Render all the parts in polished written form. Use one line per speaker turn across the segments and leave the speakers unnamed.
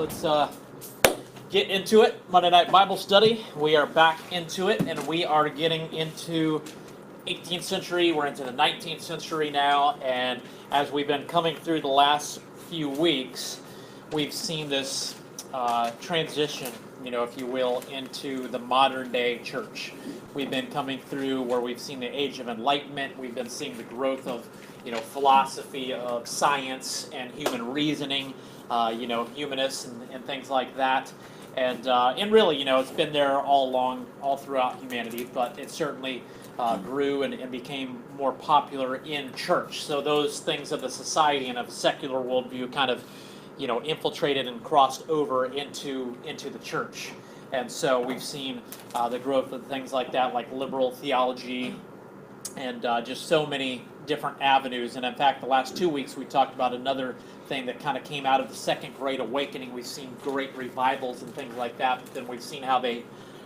let's get into it. Monday Night Bible Study. We are back into it, and we are getting into 18th century. We're into the 19th century now, and as we've been coming through the last few weeks, we've seen this transition, if you will, into the modern day church. We've been coming through where we've seen the age of enlightenment. We've been seeing the growth of, philosophy, of science and human reasoning, humanists and things like that. And really, it's been there all along, all throughout humanity, but it certainly grew and became more popular in church. So those things of the society and of secular worldview kind of, infiltrated and crossed over into the church. And so we've seen the growth of things like that, like liberal theology, and just so many different avenues. And in fact, the last 2 weeks we talked about another thing that kind of came out of the Second Great Awakening. We've seen great revivals and things like that, but then we've seen how they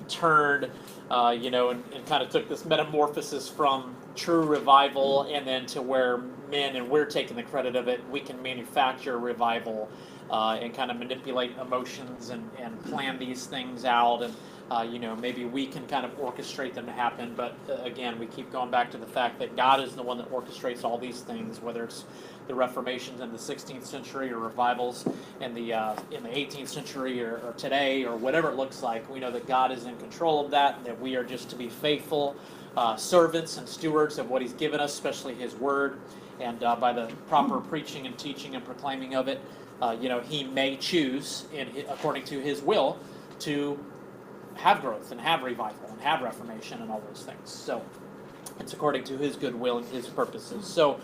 turned, and kind of took this metamorphosis from true revival and then to where men, and we're taking the credit of it, we can manufacture revival and kind of manipulate emotions and plan these things out, and maybe we can kind of orchestrate them to happen. But again, we keep going back to the fact that God is the one that orchestrates all these things, whether it's the Reformations in the 16th century or revivals in the 18th century or today or whatever it looks like. We know that God is in control of that, and that we are just to be faithful servants and stewards of what He's given us, especially His Word, and by the proper preaching and teaching and proclaiming of it, He may choose, according to His will, to have growth and have revival and have reformation and all those things. So it's according to His good will and His purposes. So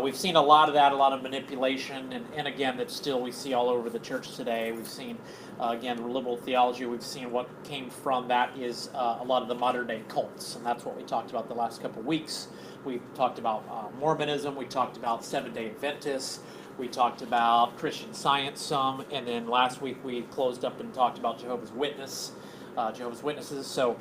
we've seen a lot of that, a lot of manipulation, and again, that still we see all over the church today. We've seen, again, liberal theology. We've seen what came from that is a lot of the modern day cults, and that's what we talked about the last couple of weeks. We talked about Mormonism. We talked about Seventh-day Adventists. We talked about Christian Science some, and then last week we closed up and talked about Jehovah's Witnesses. So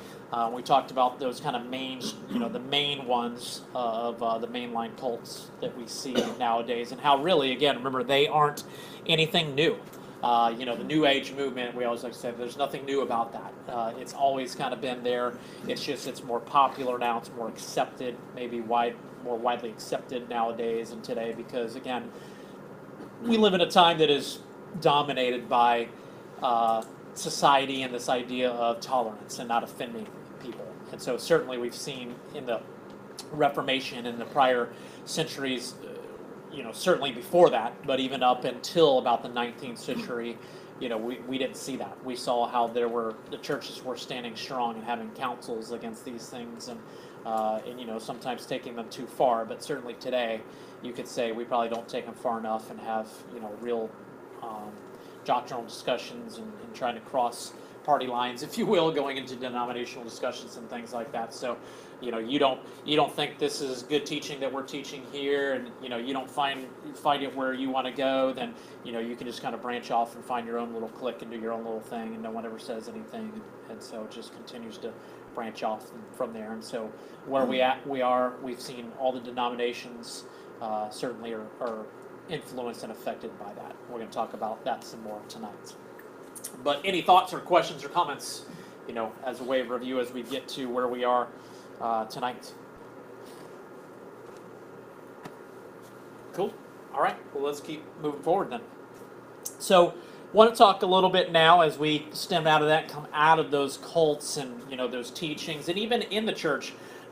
we talked about those kind of the main ones of the mainline cults that we see nowadays, and how really, again, remember, they aren't anything new. The New Age movement, we always like to say, there's nothing new about that. It's always kind of been there. It's just it's more popular now. It's more accepted, maybe more widely accepted nowadays and today, because, again, we live in a time that is dominated by society and this idea of tolerance and not offending people. And so certainly we've seen in the Reformation in the prior centuries, certainly before that, but even up until about the 19th century, we didn't see that. We saw how the churches were standing strong and having councils against these things, and sometimes taking them too far. But certainly today, you could say we probably don't take them far enough and have real doctrinal discussions and trying to cross party lines, if you will, going into denominational discussions and things like that. So, you don't think this is good teaching that we're teaching here, and you don't find it where you want to go, then you can just kind of branch off and find your own little clique and do your own little thing, and no one ever says anything, and so it just continues to branch off from there. And so where we've seen all the denominations certainly are influenced and affected by that. We're going to talk about that some more tonight. But any thoughts or questions or comments, as a way of review as we get to where we are tonight? Cool. All right. Well, let's keep moving forward then. So, want to talk a little bit now as we stem out of that, come out of those cults and those teachings, and even in the church,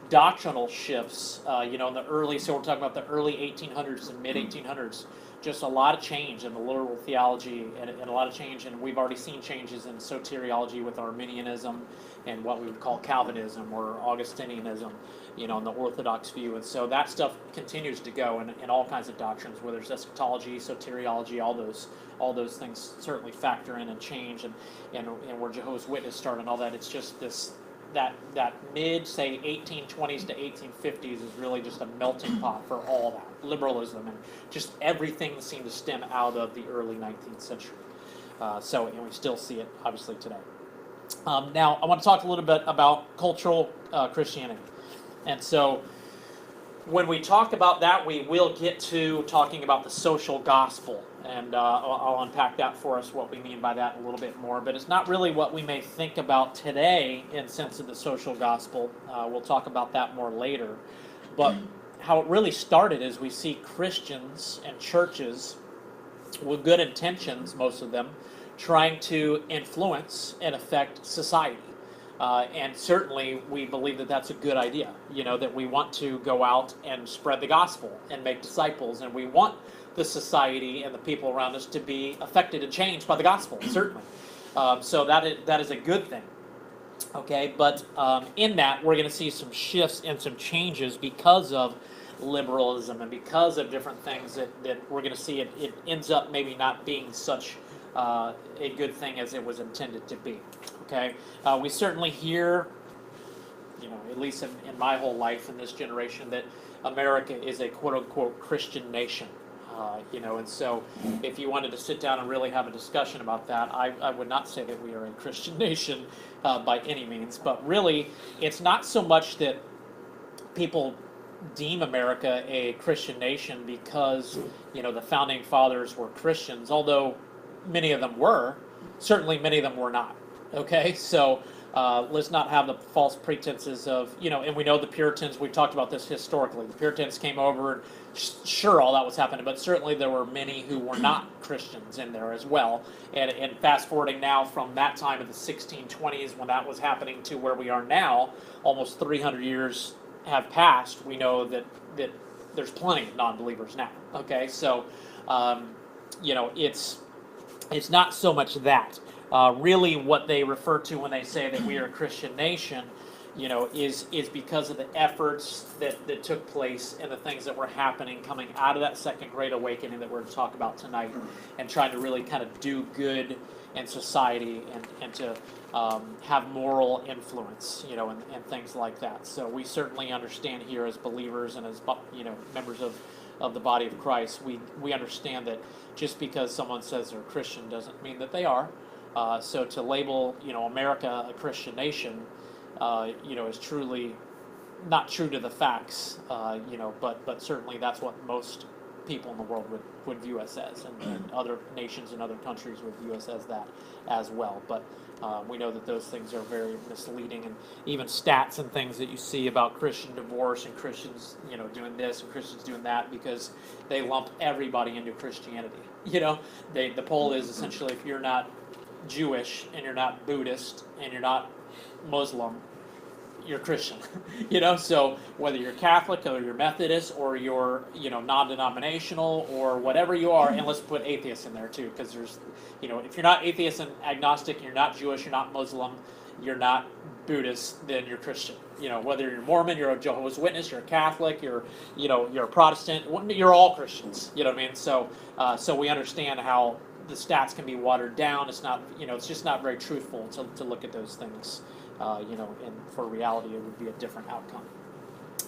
doctrinal shifts, in the early, so we're talking about the early 1800s and mid 1800s, just a lot of change in the liberal theology and a lot of change, and we've already seen changes in soteriology with Arminianism and what we would call Calvinism or Augustinianism, in the Orthodox view. And so that stuff continues to go in all kinds of doctrines, whether it's eschatology, soteriology, all those things certainly factor in and change, and where Jehovah's Witness started and all that. It's just that mid, say, 1820s to 1850s is really just a melting pot for all that liberalism, and just everything seemed to stem out of the early 19th century. And we still see it obviously today. Now I want to talk a little bit about cultural Christianity, and so when we talk about that, we will get to talking about the social gospel, and I'll unpack that for us, what we mean by that a little bit more. But it's not really what we may think about today in sense of the social gospel. We'll talk about that more later. But how it really started is we see Christians and churches with good intentions, most of them, trying to influence and affect society. And certainly we believe that that's a good idea, that we want to go out and spread the gospel and make disciples, and we want the society and the people around us to be affected and changed by the gospel, certainly. So that is a good thing. Okay, but in that, we're going to see some shifts and some changes because of liberalism and because of different things that we're going to see. It ends up maybe not being such a good thing as it was intended to be. Okay, we certainly hear, at least in my whole life in this generation, that America is a quote-unquote Christian nation. And so if you wanted to sit down and really have a discussion about that, I would not say that we are a Christian nation by any means. But really, it's not so much that people deem America a Christian nation because, the founding fathers were Christians, although many of them were. Certainly many of them were not. Okay, so let's not have the false pretenses of, and we know the Puritans, we've talked about this historically. The Puritans came over, and sure, all that was happening, but certainly there were many who were not Christians in there as well. And fast forwarding now from that time of the 1620s when that was happening to where we are now, almost 300 years have passed, we know that there's plenty of non-believers now. Okay, so, it's not so much that. Really what they refer to when they say that we are a Christian nation, is because of the efforts that took place and the things that were happening coming out of that Second Great Awakening that we're going to talk about tonight, and trying to really kind of do good in society and to have moral influence, and things like that. So we certainly understand here as believers and as, members of the body of Christ, we understand that just because someone says they're a Christian doesn't mean that they are. So to label, America a Christian nation, is truly not true to the facts, but certainly that's what most people in the world would view us as, and other nations and other countries would view us as that as well. But we know that those things are very misleading, and even stats and things that you see about Christian divorce and Christians, doing this and Christians doing that, because they lump everybody into Christianity. The poll is essentially, if you're not Jewish and you're not Buddhist and you're not Muslim, you're Christian. So whether you're Catholic or you're Methodist or you're non-denominational or whatever you are, and let's put atheists in there too, because there's if you're not atheist and agnostic, you're not Jewish, you're not Muslim, you're not Buddhist, then you're Christian. Whether you're Mormon, you're a Jehovah's Witness, you're a Catholic, you're a Protestant, you're all Christians. You know what I mean? So we understand how the stats can be watered down. It's not, it's just not very truthful to look at those things, and for reality it would be a different outcome.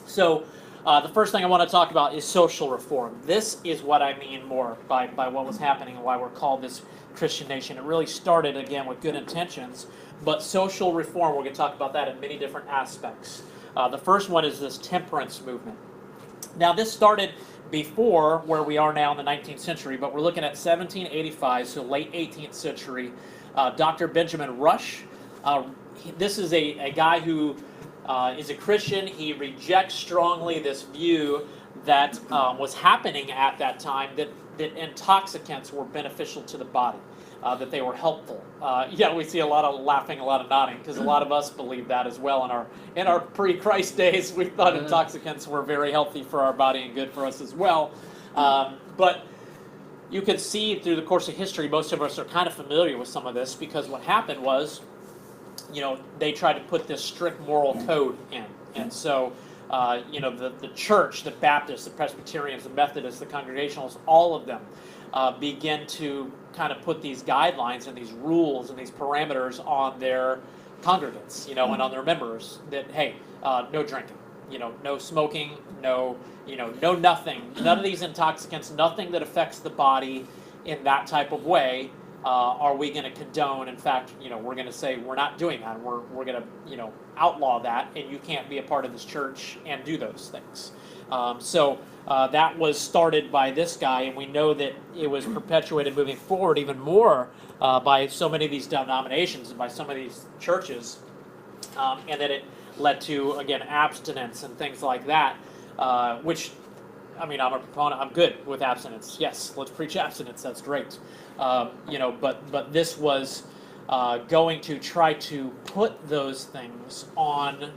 So the first thing I want to talk about is social reform. This is what I mean more by what was happening and why we're called this Christian nation. It really started, again, with good intentions, but social reform, we're going to talk about that in many different aspects. The first one is this temperance movement. Now, this started before where we are now in the 19th century, but we're looking at 1785, so late 18th century. Dr. Benjamin Rush, this is a guy who is a Christian. He rejects strongly this view that was happening at that time, that intoxicants were beneficial to the body, that they were helpful. We see a lot of laughing, a lot of nodding, because a lot of us believe that as well. In our pre-Christ days, we thought intoxicants were very healthy for our body and good for us as well. But you can see through the course of history, most of us are kind of familiar with some of this, because what happened was, they tried to put this strict moral code in. And so, the church, the Baptists, the Presbyterians, the Methodists, the Congregationalists, all of them begin to kind of put these guidelines and these rules and these parameters on their congregants, and on their members, that, hey, no drinking, no smoking, no nothing, none of these intoxicants, nothing that affects the body in that type of way, are we going to condone? In fact, we're going to say we're not doing that. We're going to, outlaw that, and you can't be a part of this church and do those things. So that was started by this guy, and we know that it was perpetuated moving forward even more by so many of these denominations and by some of these churches, and that it led to, again, abstinence and things like that, which, I'm a proponent. I'm good with abstinence. Yes, let's preach abstinence. That's great. But this was going to try to put those things on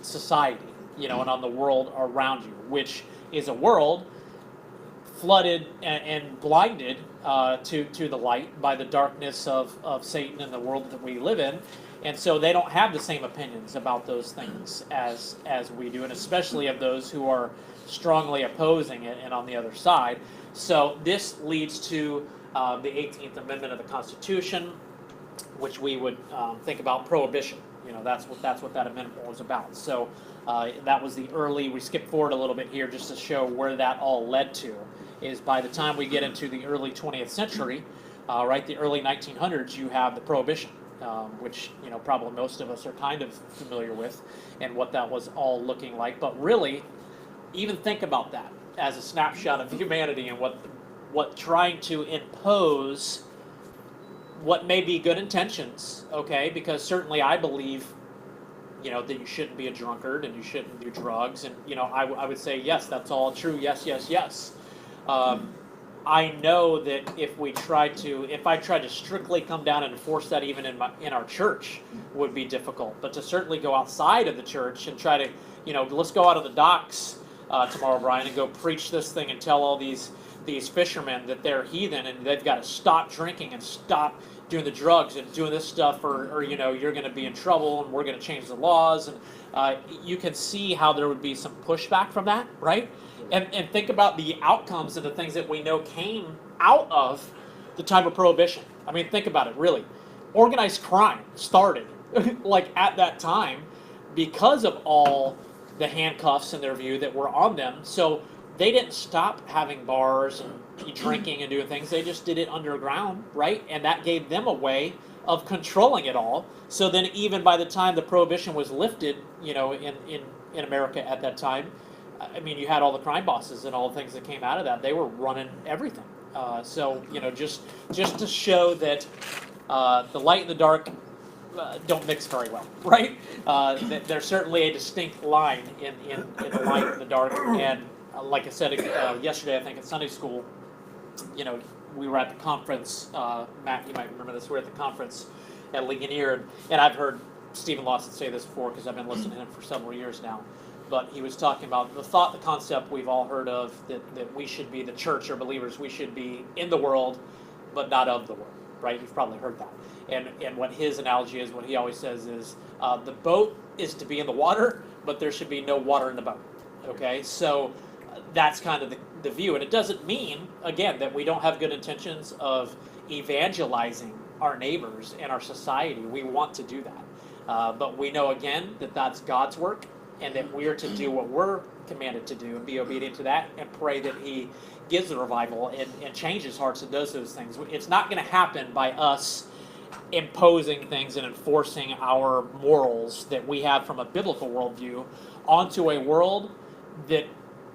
society, and on the world around you, which is a world flooded and blinded to the light by the darkness of Satan and the world that we live in. And so they don't have the same opinions about those things as we do, and especially of those who are strongly opposing it and on the other side. So this leads to the 18th Amendment of the Constitution, which we would think about prohibition. That's what that amendment was about. So that was the early. We skip forward a little bit here just to show where that all led to. Is by the time we get into the early 20th century, the early 1900s, you have the prohibition. Which probably most of us are kind of familiar with, and what that was all looking like. But really, even think about that as a snapshot of humanity and what trying to impose what may be good intentions, okay? Because certainly I believe, that you shouldn't be a drunkard and you shouldn't do drugs, and I would say yes, that's all true. Yes. I know that if I tried to strictly come down and enforce that even in our church would be difficult. But to certainly go outside of the church and try to, let's go out of the docks tomorrow, Brian, and go preach this thing and tell all these fishermen that they're heathen and they've got to stop drinking and stop doing the drugs and doing this stuff, or you're going to be in trouble and we're going to change the laws. And you can see how there would be some pushback from that, right? And think about the outcomes and the things that we know came out of the time of Prohibition. Think about it, really. Organized crime started at that time because of all the handcuffs in their view that were on them. So they didn't stop having bars and drinking and doing things. They just did it underground, right? And that gave them a way of controlling it all. So then even by the time the Prohibition was lifted, in America at that time, you had all the crime bosses and all the things that came out of that. They were running everything. So just to show that the light and the dark don't mix very well, right? There's certainly a distinct line in the light and the dark. And like I said yesterday, I think in Sunday school, we were at the conference. Matt, you might remember this. We were at the conference at Ligonier, and I've heard Stephen Lawson say this before because I've been listening to him for several years now. But he was talking about the concept we've all heard of, that we should be, the church or believers, we should be in the world, but not of the world, right? You've probably heard that. And what his analogy is, what he always says is, the boat is to be in the water, but there should be no water in the boat, okay? So that's kind of the view. And it doesn't mean, again, that we don't have good intentions of evangelizing our neighbors and our society. We want to do that. But we know, again, that that's God's work, and that we are to do what we're commanded to do and be obedient to that and pray that he gives the revival and changes hearts and does those things. It's not going to happen by us imposing things and enforcing our morals that we have from a biblical worldview onto a world that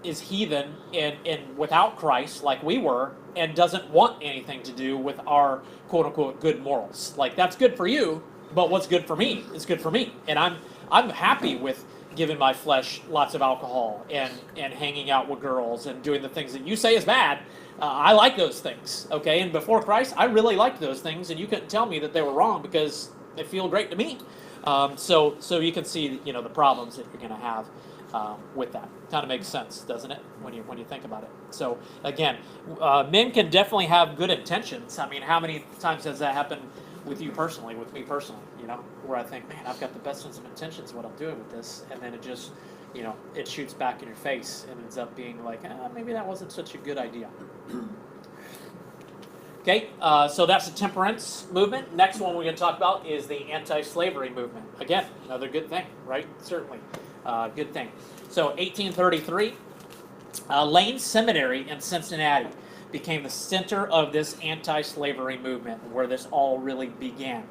is heathen and without Christ like we were and doesn't want anything to do with our quote-unquote good morals. That's good for you, but what's good for me is good for me. And I'm happy with giving my flesh lots of alcohol and hanging out with girls and doing the things that you say is bad. I like those things, okay? And before Christ, I really liked those things, and you couldn't tell me that they were wrong because they feel great to me. So you can see, the problems that you're going to have with that. Kind of makes sense, doesn't it, when you think about it? So again, men can definitely have good intentions. How many times has that happened with you personally, with me personally, where I think, man, I've got the best sense of intentions what I'm doing with this, and then it just, it shoots back in your face and ends up being like, maybe that wasn't such a good idea. Okay, so that's the temperance movement. Next one we're going to talk about is the anti-slavery movement. Again, another good thing, right? Certainly, good thing. So 1833, Lane Seminary in Cincinnati became the center of this anti-slavery movement, where this all really began.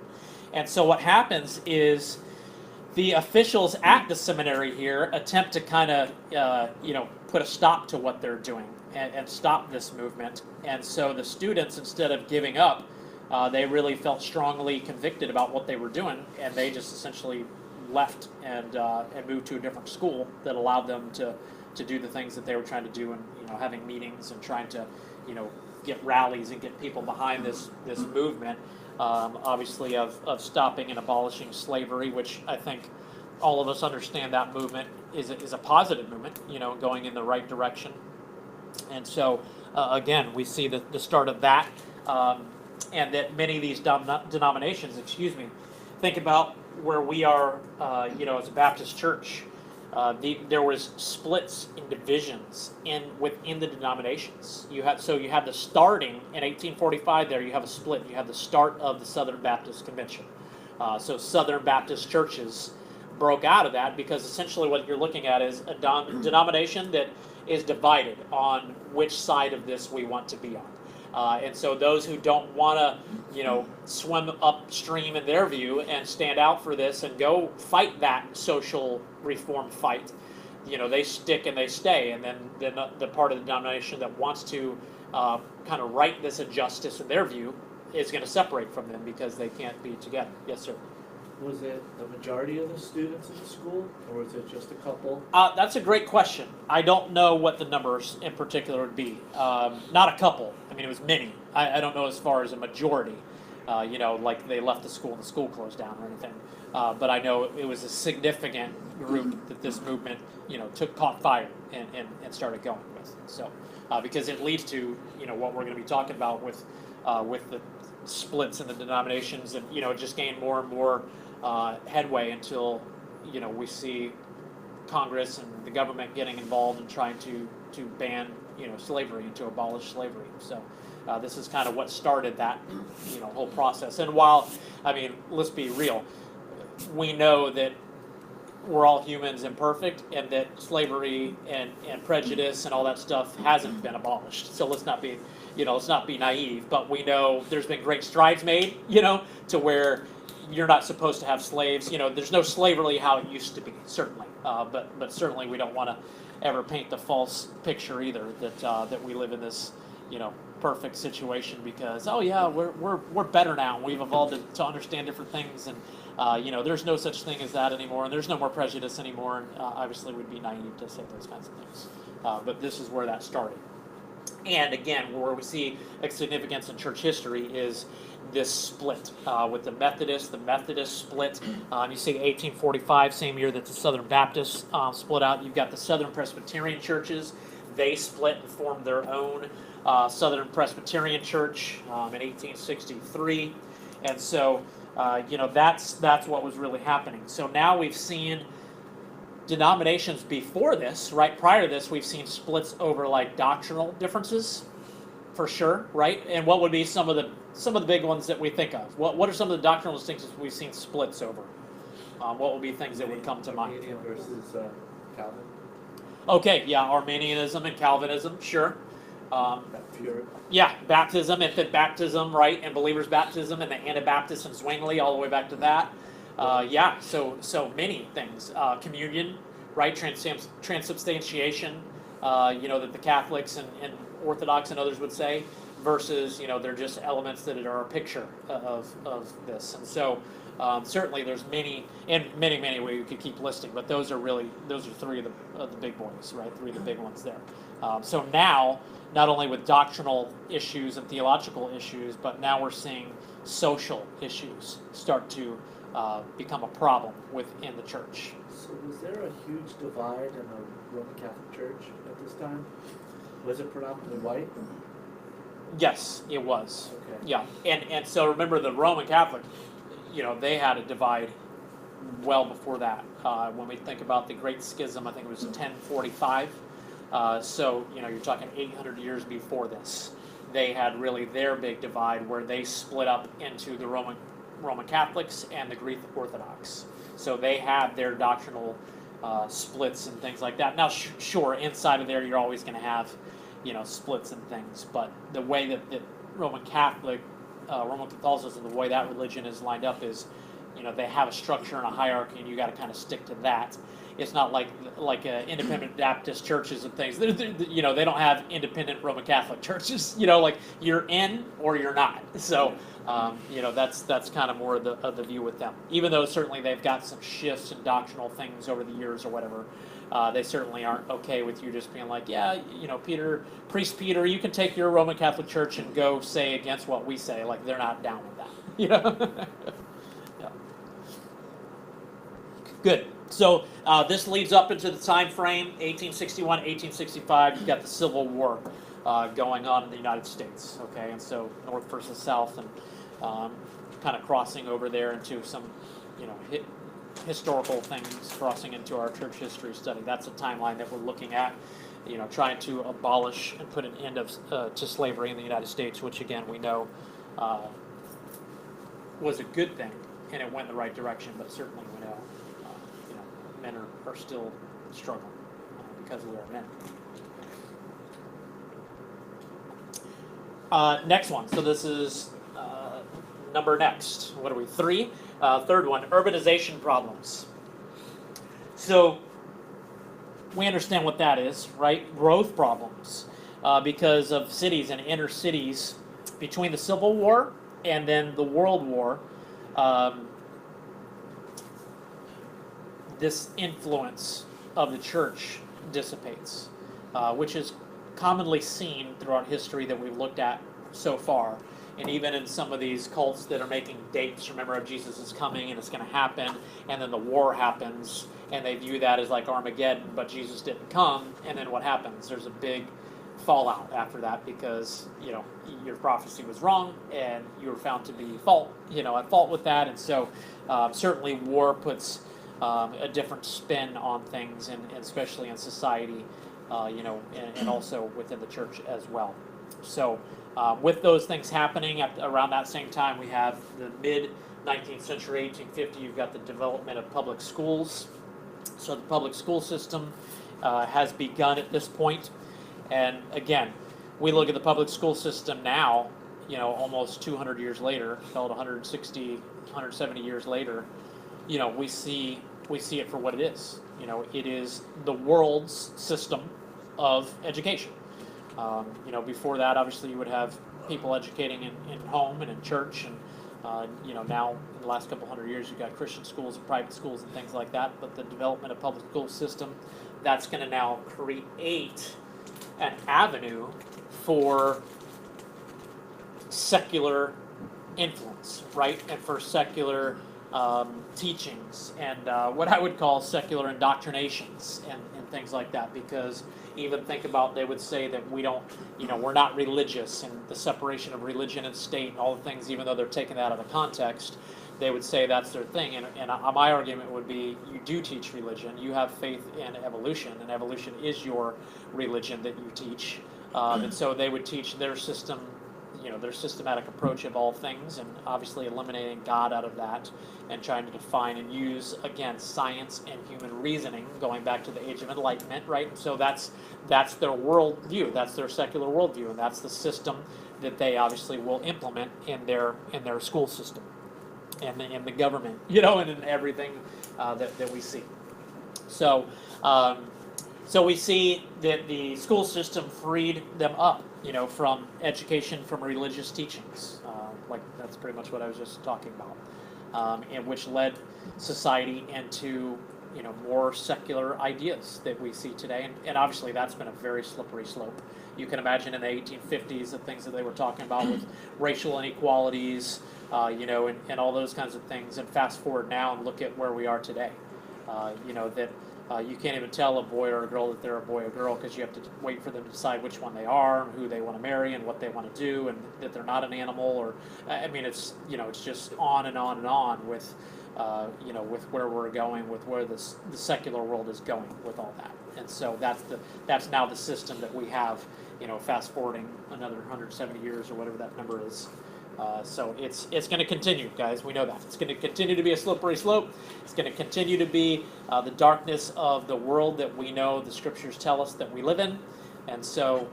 And so what happens is the officials at the seminary here attempt to kind of, put a stop to what they're doing and stop this movement. And so the students, instead of giving up, they really felt strongly convicted about what they were doing, and they just essentially left and moved to a different school that allowed them to do the things that they were trying to do, and having meetings and trying to get rallies and get people behind this movement. Obviously of stopping and abolishing slavery, which I think all of us understand that movement is a positive movement, going in the right direction. And so, again, we see the start of that, and that many of these denominations, think about where we are, as a Baptist church. There was splits and divisions within the denominations. You had the starting in 1845. There you have a split. You have the start of the Southern Baptist Convention. So Southern Baptist churches broke out of that, because essentially what you're looking at is a denomination that is divided on which side of this we want to be on. And so those who don't want to, swim upstream in their view and stand out for this and go fight that social reform fight, they stick and they stay. And then the part of the denomination that wants to kind of right this injustice in their view is going to separate from them, because they can't be together. Yes, sir.
Was it the majority of the students in the school, or was it just a couple?
That's a great question. I don't know what the numbers in particular would be. Not a couple. I mean, it was many. I don't know as far as a majority, like they left the school and the school closed down or anything. But I know it was a significant group that this movement, caught fire and started going with. So, because it leads to, what we're going to be talking about with the splits in the denominations, and, it just gained more and more headway until, we see Congress and the government getting involved and trying to ban, slavery and to abolish slavery. So this is kind of what started that, whole process. And while, let's be real, we know that we're all humans and imperfect, and that slavery and prejudice and all that stuff hasn't been abolished. So let's not be naive, but we know there's been great strides made, to where you're not supposed to have slaves. There's no slavery how it used to be, certainly. But certainly we don't want to ever paint the false picture either that we live in this, perfect situation, because we're better now. We've evolved to understand different things, and there's no such thing as that anymore, and there's no more prejudice anymore. And obviously we'd be naive to say those kinds of things. But this is where that started. And again, where we see a significance in church history is this split with the Methodists. The Methodist split. You see 1845, same year that the Southern Baptists split out. You've got the Southern Presbyterian churches. They split and formed their own Southern Presbyterian Church in 1863. And so, that's what was really happening. So now we've seen denominations before this, right? Prior to this, we've seen splits over like doctrinal differences, for sure, right? And what would be some of the big ones that we think of? What are some of the doctrinal distinctions we've seen splits over? What would be things that would come to mind?
Arminian versus Calvin.
Okay, yeah, Arminianism and Calvinism, sure. Yeah, baptism, infant baptism, right, and believers' baptism, and the Anabaptists and Zwingli, all the way back to that. So many things. Communion, right, transubstantiation, that the Catholics and Orthodox and others would say, versus, they're just elements that are a picture of this. And so certainly there's many we could keep listing, but those are three of the big boys, right, three of the big ones there. So now, not only with doctrinal issues and theological issues, but now we're seeing social issues start to become a problem within the church.
So was there a huge divide in the Roman Catholic Church at this time? Was it predominantly white?
Yes, it was.
Okay.
Yeah, and so remember the Roman Catholic, they had a divide well before that. When we think about the Great Schism, I think it was 1045. So you're talking 800 years before this. They had really their big divide where they split up into the Roman Catholics and the Greek Orthodox. So they had their doctrinal splits and things like that. Now, sure, inside of there, you're always going to have, splits and things. But the way that Roman Catholicism, the way that religion is lined up is, they have a structure and a hierarchy, and you got to kind of stick to that. It's not like independent Baptist churches and things. They don't have independent Roman Catholic churches. Like you're in or you're not. So, that's kind of more of the view with them. Even though certainly they've got some shifts in doctrinal things over the years or whatever, they certainly aren't okay with you just being like, yeah, Priest Peter, you can take your Roman Catholic Church and go say against what we say. Like they're not down with that. Yeah. Good. So this leads up into the time frame, 1861, 1865. You've got the Civil War going on in the United States, okay? And so North versus South, and kind of crossing over there into some, historical things, crossing into our church history study. That's a timeline that we're looking at, trying to abolish and put an end to slavery in the United States, which again we know was a good thing, and it went in the right direction, but certainly we know, men are still struggling because we are men. Next one. So this is number next. What are we? 3. Third one, urbanization problems. So we understand what that is, right? Growth problems because of cities and inner cities between the Civil War and then the World War. This influence of the church dissipates, which is commonly seen throughout history that we've looked at so far. And even in some of these cults that are making dates, remember Jesus is coming and it's going to happen, and then the war happens, and they view that as like Armageddon, but Jesus didn't come, and then what happens? There's a big fallout after that because, your prophecy was wrong, and you were found to be at fault with that, and so certainly war puts a different spin on things, and especially in society, and also within the church as well. So with those things happening around that same time, we have the mid-19th century, 1850, you've got the development of public schools. So the public school system has begun at this point. And again, we look at the public school system now, almost 200 years later, called 160, 170 years later, we see it for what it is. It is the world's system of education. Before that, obviously, you would have people educating in home and in church, and now in the last couple hundred years, you've got Christian schools and private schools and things like that. But the development of public school system, that's going to now create an avenue for secular influence, right, and for secular teachings and what I would call secular indoctrinations and things like that, because even think about, they would say that we don't, we're not religious, and the separation of religion and state and all the things, even though they're taking that out of the context, they would say that's their thing. And my argument would be, you do teach religion, you have faith in evolution, and evolution is your religion that you teach. And so they would teach their system, their systematic approach of all things, and obviously eliminating God out of that, and trying to define and use, again, science and human reasoning, going back to the Age of Enlightenment, right? So that's their worldview, that's their secular worldview, and that's the system that they obviously will implement in their school system, and in the government, and in everything that we see. So we see that the school system freed them up, from education, from religious teachings. Like that's pretty much what I was just talking about, and which led society into, more secular ideas that we see today. And obviously that's been a very slippery slope. You can imagine in the 1850s the things that they were talking about with racial inequalities, and all those kinds of things. And fast forward now and look at where we are today. You can't even tell a boy or a girl that they're a boy or girl, because you have to wait for them to decide which one they are, and who they want to marry, and what they want to do, and that they're not an animal. Or it's it's just on and on and on with with where we're going, with where the secular world is going with all that. And so that's now the system that we have. Fast forwarding another 170 years or whatever that number is. So it's going to continue, guys. We know that. It's going to continue to be a slippery slope. It's going to continue to be the darkness of the world that we know the scriptures tell us that we live in. And so,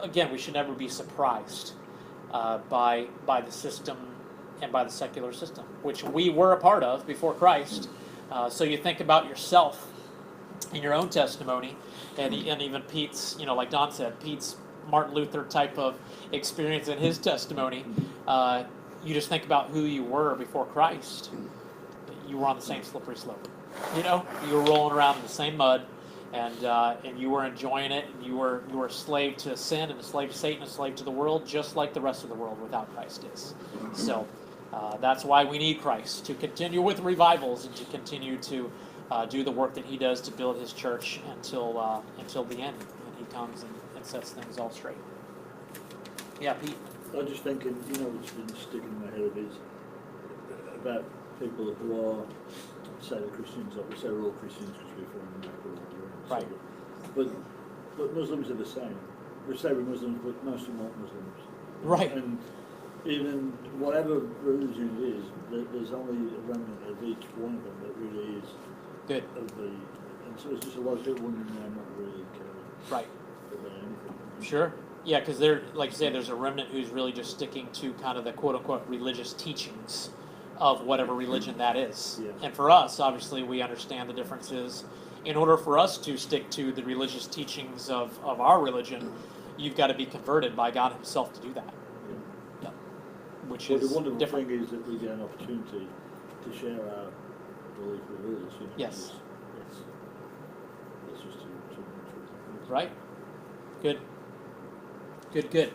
again, we should never be surprised by the system and by the secular system, which we were a part of before Christ. So you think about yourself in your own testimony, and even Pete's, like Don said, Pete's Martin Luther type of experience in his testimony. You just think about who you were before Christ. You were on the same slippery slope. You were rolling around in the same mud, and you were enjoying it. And you were a slave to sin, and a slave to Satan, a slave to the world, just like the rest of the world without Christ is. So that's why we need Christ, to continue with revivals and to continue to do the work that He does to build His church until the end, when He comes and sets things all straight. Yeah, Pete.
I was just thinking, what's been sticking in my head is about people who are, say, the Christians. We say we're all Christians because we're from America.
Right.
But Muslims are the same. We say we're Muslims, but most of them aren't Muslims.
Right.
And even whatever religion it is, there's only a remnant of each one of them that really is
good.
And so it's just a lot of people wondering why I'm not really caring
Right.
about anything.
Sure. Yeah, because there, like you say, there's a remnant who's really just sticking to kind of the quote-unquote religious teachings of whatever religion that is.
Yeah.
And for us, obviously, we understand the differences. In order for us to stick to the religious teachings of our religion, you've got to be converted by God Himself to do that.
Yeah.
Which
But
is
the wonderful
different.
thing is that we get an opportunity to share our belief with others.
Yes.
That's just too much.
Right? Good. Good.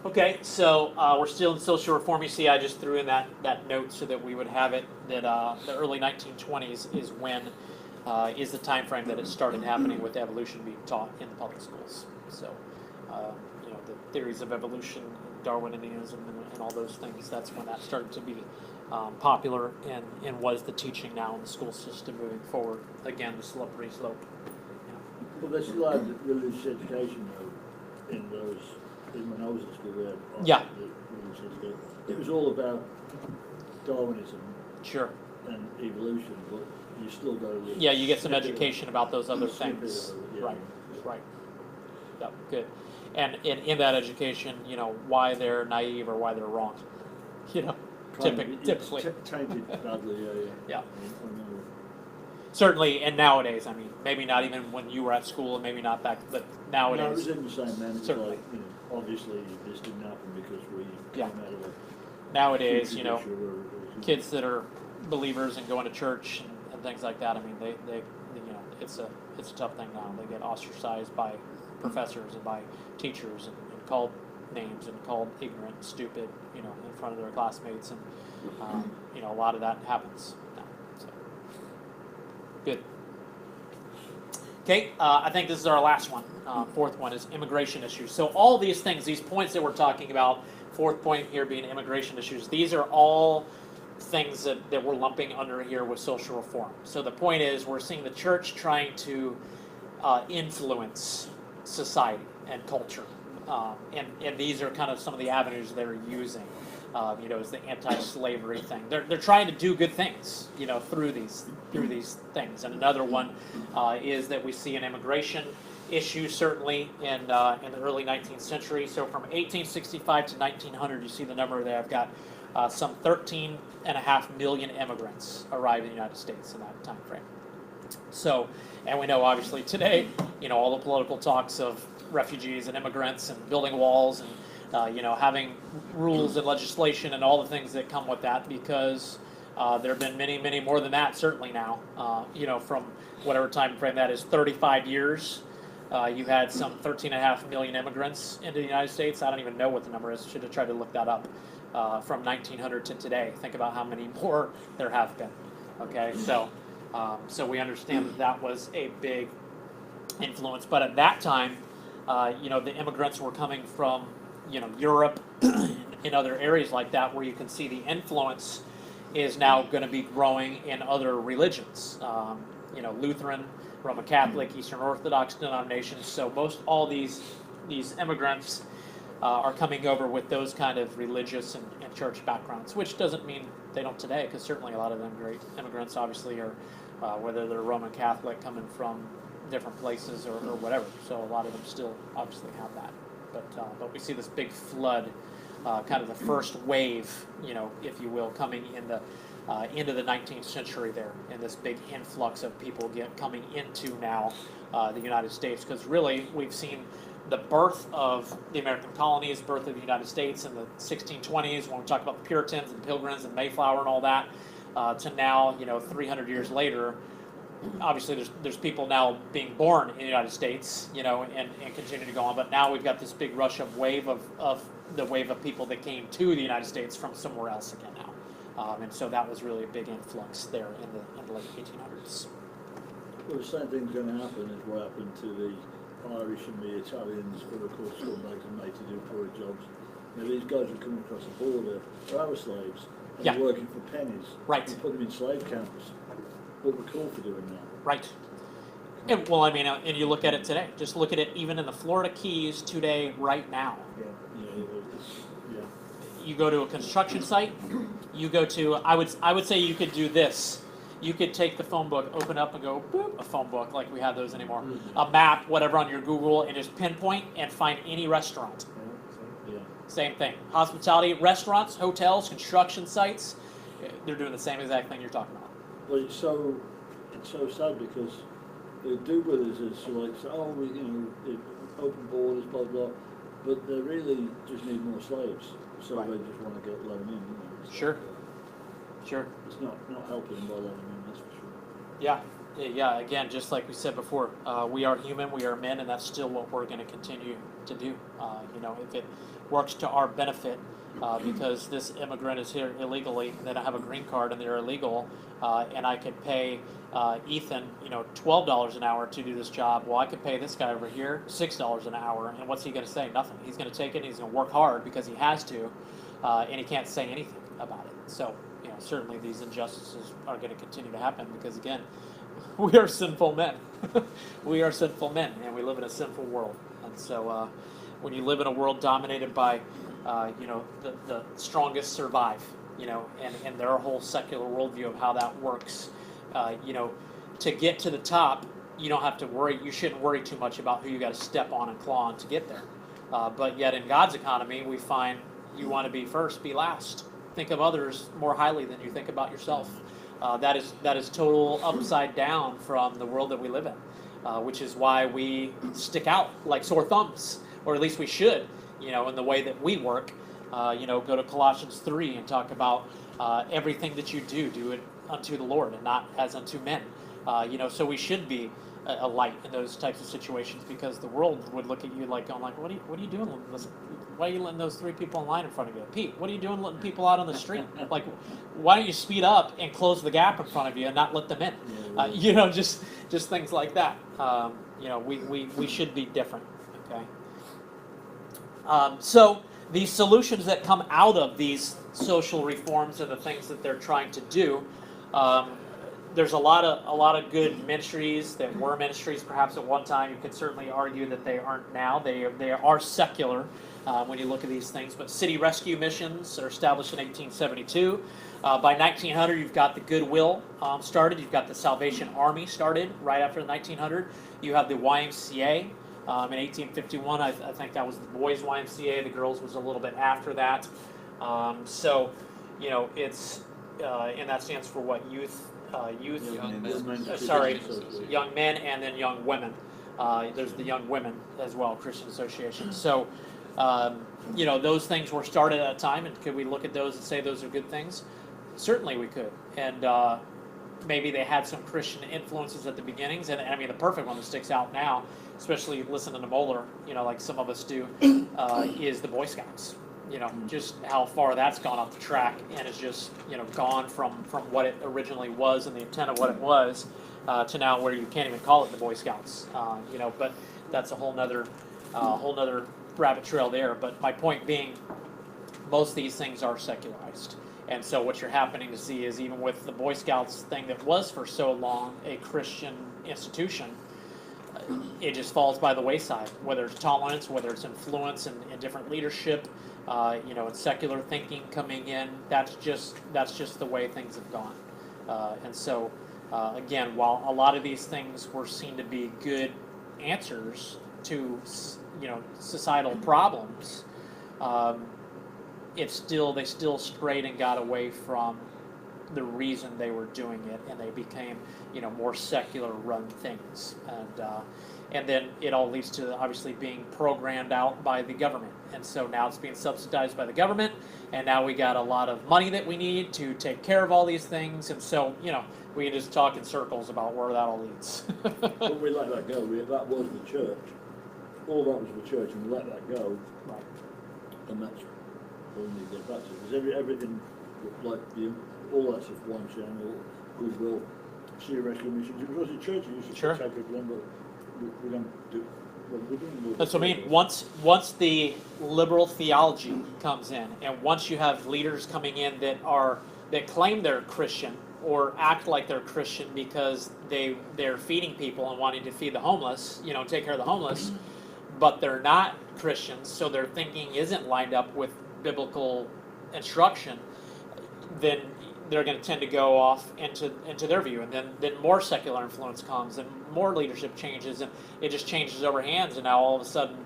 Okay, so we're still in social reform. You see, I just threw in that note so that we would have it, that the early 1920s is when is the time frame that it started happening with evolution being taught in the public schools. So, the theories of evolution, Darwinianism, and all those things, that's when that started to be popular and was the teaching now in the school system moving forward. Again, the slippery slope.
Well, they still had religious education, though, when I was at school, we had
Yeah.
religious education. It was all about Darwinism
Sure.
and evolution, but you still go with...
Yeah, you get some education about those other
Snip it
things.
of it, yeah.
Right. Yep, good. And in that education, why they're naive or why they're wrong. Typically.
Tainted badly,
Yeah.
I know.
Certainly, and nowadays, I mean, maybe not even when you were at school, and maybe not back, but
No, it
nowadays.
was in the same man. It was
Certainly.
like, obviously this didn't happen because we
Yeah.
came out of a...
Nowadays,
tradition or-
kids that are believers and going to church and things like that, I mean, they it's a tough thing now. They get ostracized by professors and by teachers and called names and called ignorant and stupid, in front of their classmates, and a lot of that happens now. So good. Okay, I think this is our last one. Fourth one is immigration issues. So all these things, these points that we're talking about, fourth point here being immigration issues, these are all things that we're lumping under here with social reform. So the point is, we're seeing the church trying to influence society and culture. And these are kind of some of the avenues they're using. Is the anti-slavery thing. They're trying to do good things, through these things. And another one is that we see an immigration issue certainly in the early 19th century. So from 1865 to 1900, you see the number there. I've got some 13.5 million immigrants arrived in the United States in that time frame. So, and we know obviously today, all the political talks of refugees and immigrants and building walls and having rules and legislation and all the things that come with that, because there have been many, many more than that certainly now. From whatever time frame that is, 35 years, you had some 13.5 million immigrants into the United States. I don't even know what the number is. Should have tried to look that up. From 1900 to today, think about how many more there have been. Okay, so we understand that was a big influence. But at that time, the immigrants were coming from Europe and other areas like that, where you can see the influence is now going to be growing in other religions. Lutheran, Roman Catholic, Eastern Orthodox denominations. So most all these immigrants are coming over with those kind of religious and church backgrounds, which doesn't mean they don't today, because certainly a lot of them great immigrants obviously are, whether they're Roman Catholic coming from different places or whatever. So a lot of them still obviously have that. But we see this big flood, kind of the first wave, if you will, coming into the 19th century there, and this big influx of people coming into now the United States, because really we've seen the birth of the American colonies, birth of the United States in the 1620s, when we talk about the Puritans and Pilgrims and Mayflower and all that, to now, 300 years later. Obviously, there's people now being born in the United States, and continue to go on. But now we've got this big rush of wave of people that came to the United States from somewhere else again now, and so that was really a big influx there in the late 1800s.
Well, the same thing's going to happen as what happened to the Irish and the Italians, who of course scumbags and made to do poor jobs. Now these guys were coming across the border, they're our slaves, and
Yeah.
they're working for pennies.
Right.
We put them in slave camps. What we're called for doing now.
Right. And, well, I mean, and you look at it today. Just look at it even in the Florida Keys today, right now.
Yeah.
Yeah.
You go to a construction site. You go to. I would say you could do this. You could take the phone book, open up, and go boop, a phone book like we have those anymore.
Mm-hmm.
A map, whatever on your Google, and just pinpoint and find any restaurant.
Yeah.
Same thing. Hospitality, restaurants, hotels, construction sites. They're doing the same exact thing you're talking about.
Well, it's so sad because the do-gooders is like, open borders, blah blah, but they really just need more slaves. So
Right.
they just want to let them in.
Sure. Sure.
It's not helping them by letting them in. That's for sure.
Yeah. Again, just like we said before, we are human, we are men, and that's still what we're going to continue to do. If it works to our benefit, because this immigrant is here illegally, and then I have a green card and they're illegal, and I could pay Ethan, $12 an hour to do this job. Well, I could pay this guy over here $6 an hour, and what's he going to say? Nothing. He's going to take it. He's going to work hard because he has to, and he can't say anything about it. So, certainly these injustices are going to continue to happen because, again, we are sinful men. We are sinful men, and we live in a sinful world. And so, when you live in a world dominated by the strongest survive, and their whole secular worldview of how that works. To get to the top, you don't have to worry. You shouldn't worry too much about who you got to step on and claw on to get there. But yet in God's economy, we find you want to be first, be last. Think of others more highly than you think about yourself. That is total upside down from the world that we live in, which is why we stick out like sore thumbs, or at least we should, in the way that we work. Go to Colossians 3 and talk about everything that you do it unto the Lord and not as unto men. So we should be a light in those types of situations, because the world would look at you like, going like, what are you doing? Why are you letting those 3 people in line in front of you? Pete, what are you doing letting people out on the street? Like, why don't you speed up and close the gap in front of you and not let them in? Just things like that. We should be different. Okay. So these solutions that come out of these social reforms and the things that they're trying to do, there's a lot of good ministries that were ministries perhaps at one time. You could certainly argue that they aren't now. They are secular when you look at these things. But city rescue missions are established in 1872. By 1900, you've got the Goodwill started. You've got the Salvation Army started right after 1900. You have the YMCA. In 1851, I think that was the boys' YMCA. The girls was a little bit after that. It's and that stands for what? Youth.
Young men.
Young men, and then young women. There's the young women as well, Christian Association. So, those things were started at a time, and could we look at those and say those are good things? Certainly we could. And maybe they had some Christian influences at the beginnings, and I mean the perfect one that sticks out now, especially listening to Moeller, like some of us do, is the Boy Scouts. Just how far that's gone off the track, and it's just gone from what it originally was and the intent of what it was to now where you can't even call it the Boy Scouts. But that's a whole nother rabbit trail there. But my point being, most of these things are secularized. And so what you're happening to see is, even with the Boy Scouts thing that was for so long a Christian institution, it just falls by the wayside, whether it's tolerance, whether it's influence and different leadership, and secular thinking coming in. That's just the way things have gone. And so Again, while a lot of these things were seen to be good answers to societal problems, they still strayed and got away from the reason they were doing it, and they became more secular run things, and then it all leads to obviously being programmed out by the government, and so now it's being subsidized by the government, and now we got a lot of money that we need to take care of all these things, and so we can just talk in circles about where that all leads.
When we let that go, that was the church. All that was the church, and we let that go,
Right.
and that's what we need to get back to. Because everything, like all that stuff, one channel, goodwill, sea rescue missions, it was the church that used to
Sure.
take it, but we don't do. Well, we don't
That's what I mean. Once the liberal theology comes in, and once you have leaders coming in that claim they're Christian or act like they're Christian because they're feeding people and wanting to feed the homeless, take care of the homeless, but they're not Christians, so their thinking isn't lined up with biblical instruction, then they're going to tend to go off into their view, and then more secular influence comes, and more leadership changes, and it just changes over hands, and now all of a sudden,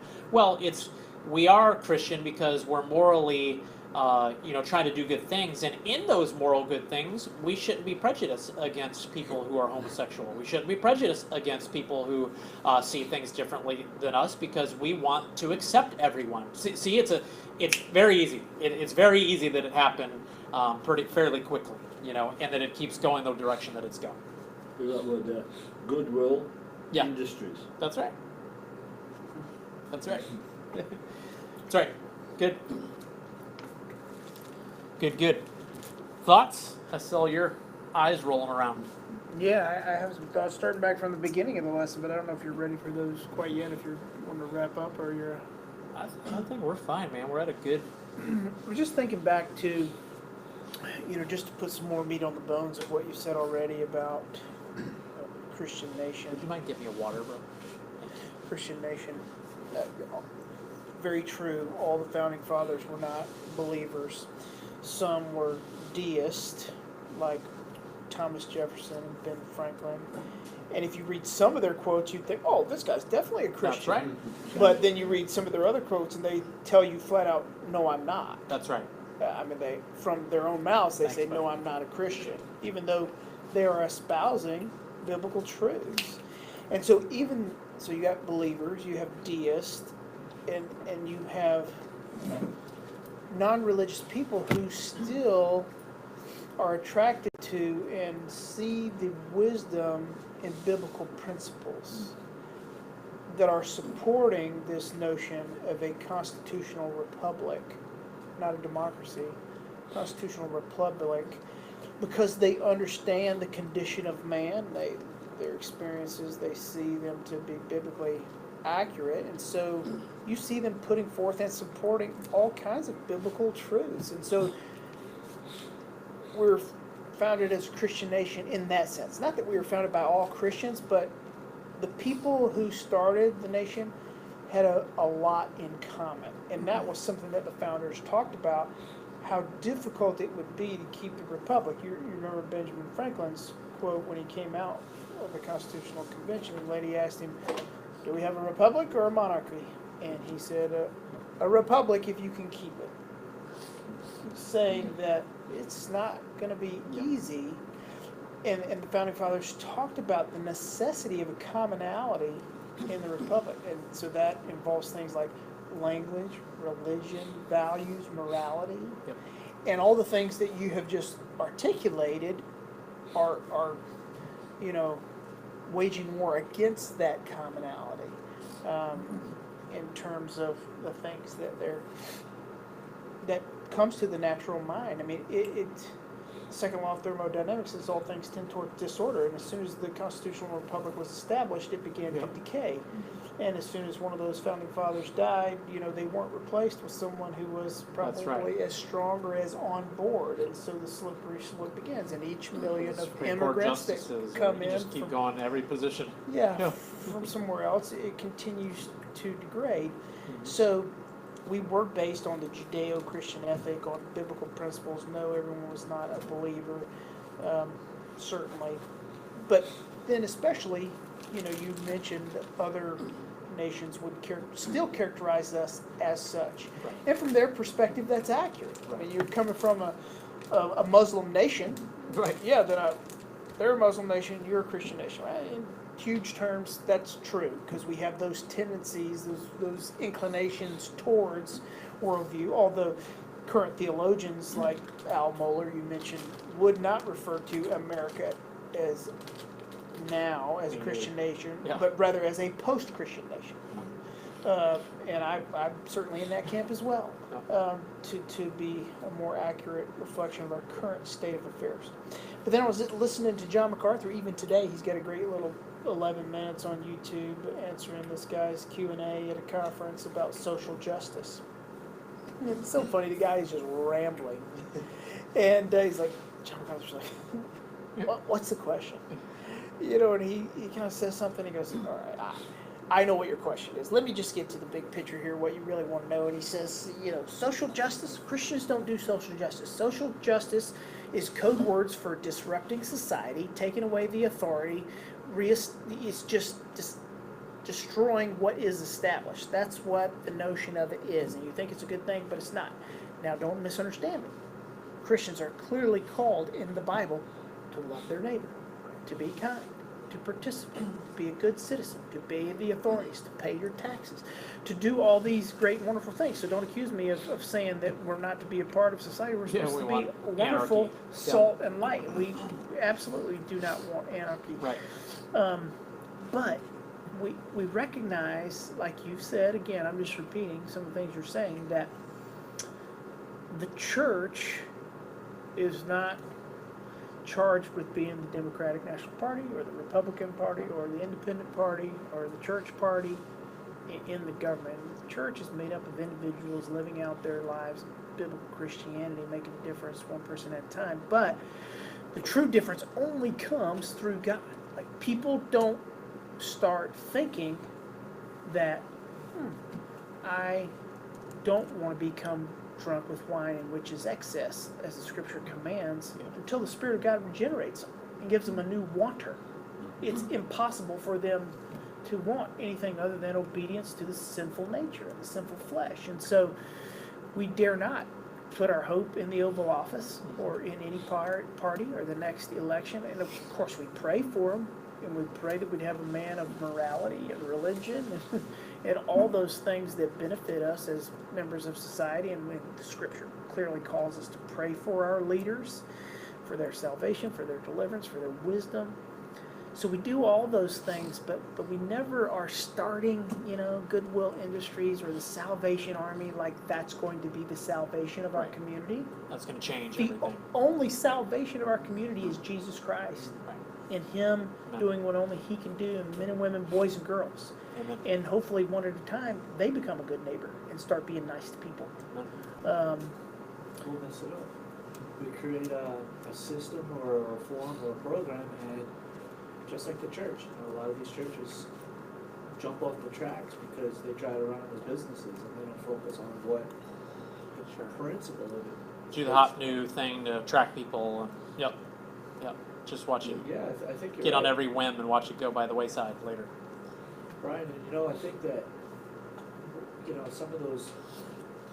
we are Christian because we're morally, trying to do good things, and in those moral good things, we shouldn't be prejudiced against people who are homosexual. We shouldn't be prejudiced against people who see things differently than us, because we want to accept everyone. See, it's very easy. It's very easy that it happened fairly quickly, and that it keeps going the direction that it's going.
that word there. Goodwill
Yeah.
Industries.
That's right. That's right. That's right. Good. Good. Thoughts? I saw your eyes rolling around.
Yeah, I have some thoughts starting back from the beginning of the lesson, but I don't know if you're ready for those quite yet, if you're wanting to wrap up or you're...
I think we're fine, man. We're at a good...
We're just thinking back to, just to put some more meat on the bones of what you said already about Christian nation.
Would you mind giving me a water, bro?
Christian nation. Very true. All the founding fathers were not believers. Some were deists, like Thomas Jefferson and Ben Franklin. And if you read some of their quotes, you think, oh, this guy's definitely a Christian.
That's right.
But then you read some of their other quotes, and they tell you flat out, no, I'm not.
That's right.
They, from their own mouths, they
Thanks,
say,
buddy.
no, I'm not a Christian, even though they are espousing biblical truths. And so you got believers, you have deists, and you have non-religious people who still are attracted to and see the wisdom in biblical principles that are supporting this notion of a constitutional republic, not a democracy, constitutional republic, because they understand the condition of man, their experiences, they see them to be biblically accurate, and so you see them putting forth and supporting all kinds of biblical truths. And so we're founded as a Christian nation in that sense. Not that we were founded by all Christians, but the people who started the nation had a lot in common. And that was something that the founders talked about, how difficult it would be to keep the republic. You remember Benjamin Franklin's quote when he came out of the Constitutional Convention. The lady asked him, do we have a republic or a monarchy? And he said, a republic if you can keep it. Saying that it's not going to be easy. And the Founding Fathers talked about the necessity of a commonality in the republic. And so that involves things like language, religion, values, morality.
Yep.
And all the things that you have just articulated are waging war against that commonality in terms of the things that comes to the natural mind. I mean, the second law of thermodynamics is all things tend toward disorder, and as soon as the constitutional republic was established, it began to decay. And as soon as one of those founding fathers died, they weren't replaced with someone who was
That's
probably
right.
as strong or as on board, and so the slippery slope begins. And each million of
Supreme Court
immigrants that
justices,
come
you
in
just keep
from,
going to every position.
yeah, from somewhere else, it continues to degrade. So we were based on the Judeo-Christian ethic, on biblical principles. No, everyone was not a believer, certainly. But then especially, you mentioned that other nations would still characterize us as such.
Right.
And from their perspective, that's accurate. I
Right.
mean, you're coming from a Muslim nation.
Right.
Yeah, they're a Muslim nation, you're a Christian nation. Right? In huge terms, that's true, because we have those tendencies, those inclinations towards worldview, although current theologians like Al Mohler, you mentioned, would not refer to America as now as a Christian nation,
Yeah.
but rather as a post-Christian nation. And I'm certainly in that camp as well, to be a more accurate reflection of our current state of affairs. But then I was listening to John MacArthur, even today, he's got a great little 11 minutes on YouTube answering this guy's Q&A at a conference about social justice. And it's so funny, the guy is just rambling. And he's like, John MacArthur's like, what's the question? And he kind of says something, he goes, all right, I know what your question is. Let me just get to the big picture here, what you really want to know. And he says, social justice, Christians don't do social justice. Social justice is code words for disrupting society, taking away the authority. It's just destroying what is established. That's what the notion of it is. And you think it's a good thing, but it's not. Now, don't misunderstand me. Christians are clearly called in the Bible to love their neighbor, to be kind, to participate, to be a good citizen, to obey the authorities, to pay your taxes, to do all these great, wonderful things. So don't accuse me of saying that we're not to be a part of society. We're supposed to be wonderful
anarchy.
salt and light. We absolutely do not want anarchy.
Right.
But we recognize, like you said, again, I'm just repeating some of the things you're saying, that the church is not charged with being the Democratic National Party or the Republican Party or the Independent Party or the Church Party in the government. The church is made up of individuals living out their lives in biblical Christianity, making a difference one person at a time. But the true difference only comes through God. Like, people don't start thinking that I don't want to become drunk with wine, in which is excess, as the scripture commands, until the Spirit of God regenerates them and gives them a new wanter. It's impossible for them to want anything other than obedience to the sinful nature and the sinful flesh. And so we dare not put our hope in the Oval Office or in any party or the next election. And of course we pray for them, and we pray that we'd have a man of morality and religion and all those things that benefit us as members of society. And the scripture clearly calls us to pray for our leaders, for their salvation, for their deliverance, for their wisdom. So we do all those things, but we never are starting, Goodwill Industries or the Salvation Army like that's going to be the salvation of our community.
That's going to change
The
everything.
only salvation of our community is Jesus Christ.
Right.
And Him
Amen.
doing what only He can do, and men and women, boys and girls.
Amen.
And hopefully one at a time, they become a good neighbor and start being nice to people.
Amen.
We'll mess it up. We create a system or a form or a program, and just like the church, a lot of these churches jump off the tracks because they try to run them as businesses and they don't focus on what the principle of it.
Do the hot new thing to attract people. Yep. Just watch it.
Yeah, I think you're
Get on
right,
every whim and watch it go by the wayside later.
Brian. And I think that some of those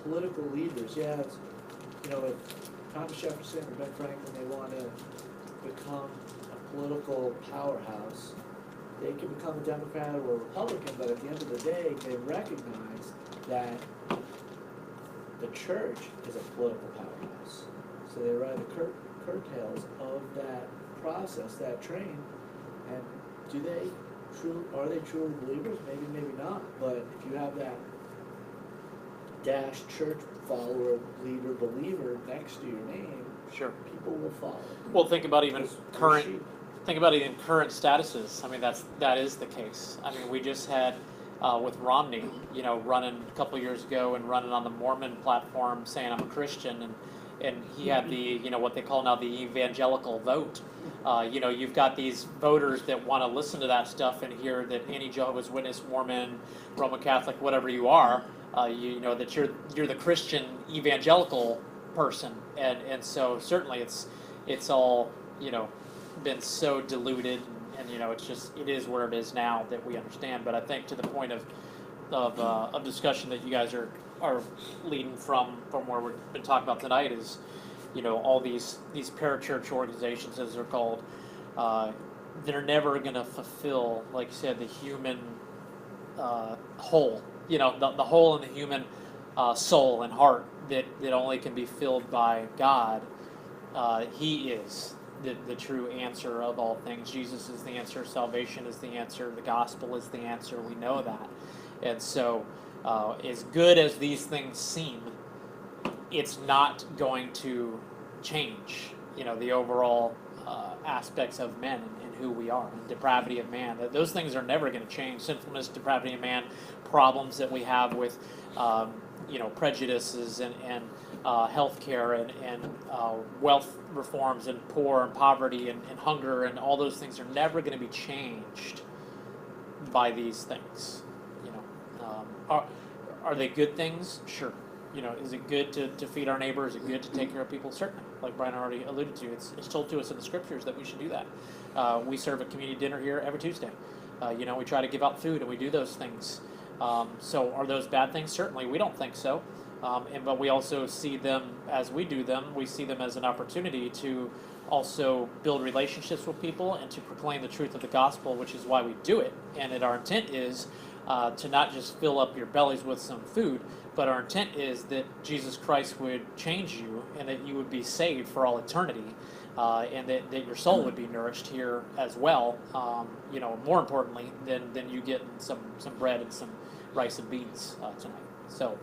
political leaders, if Thomas Jefferson or Ben Franklin, they want to become a political powerhouse, they can become a Democrat or a Republican, but at the end of the day, they recognize that the church is a political powerhouse. So they ride the curtails of that process, that train, and are they truly believers? Maybe, maybe not, but if you have that dash church follower, leader, believer next to your name,
Sure.
people will follow.
Well, think about even
Those
current.
sheep.
Think about even current statuses. I mean, that is the case. I mean, we just had with Romney, running a couple years ago and running on the Mormon platform, saying I'm a Christian, and he had the what they call now the evangelical vote. You've got these voters that want to listen to that stuff and hear that any Jehovah's Witness, Mormon, Roman Catholic, whatever you are, that you're the Christian evangelical person, and so certainly it's all been so diluted and it's just it is where it is now that we understand. But I think to the point of discussion that you guys are leading from where we've been talking about tonight is, all these parachurch organizations, as they're called, they're never going to fulfill, like you said, the human whole, the hole in the human soul and heart that only can be filled by God. He is the true answer of all things. Jesus is the answer. Salvation is the answer. The gospel is the answer. We know that. And so, as good as these things seem, it's not going to change, the overall aspects of men and who we are, and depravity of man. Those things are never going to change. Sinfulness, depravity of man, problems that we have with, prejudices and healthcare and wealth reforms and poor and poverty and hunger and all those things are never going to be changed by these things. Are they good things? Sure. Is it good to feed our neighbor? Is it good to take care of people? Certainly. Like Brian already alluded to, it's told to us in the scriptures that we should do that. We serve a community dinner here every Tuesday. We try to give out food and we do those things. So are those bad things? Certainly. We don't think so. But we also see them as we do them. We see them as an opportunity to also build relationships with people and to proclaim the truth of the gospel, which is why we do it. And our intent is to not just fill up your bellies with some food, but our intent is that Jesus Christ would change you and that you would be saved for all eternity, and that your soul would be nourished here as well, more importantly than you getting some bread and some rice and beans tonight. So,